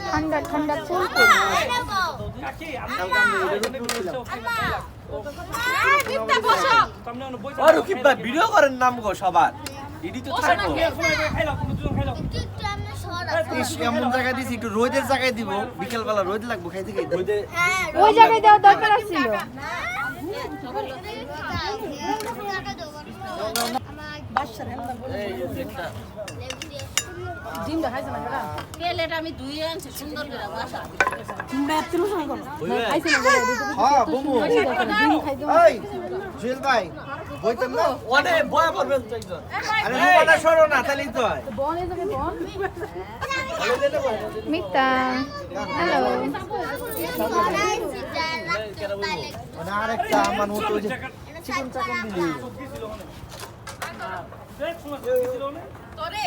ঠান্ডা ঠান্ডা চলছে ভিডিও করেন নাম গো সবার ইডি তো থাকবো এমন জায়গায় দিছি একটু রোদের জায়গায় দিব বিকেল বেলা রোদ লাগবো খাইতে খাইতে ওই জায়গায় দেওয়ার দরকার ছিল আমি ধুয়ে আনছি সুন্দর করে বাসা হ্যাঁ বমু এই জুয়েল ভাই বইতেন না ওনে বয়া করবেন তো একজন আরে রুমাটা সরো না তাহলেই তো হয় মিতা হ্যালো মানে আরেকটা আমার মতো ওই যে চিকন চাকন দিলি তোরে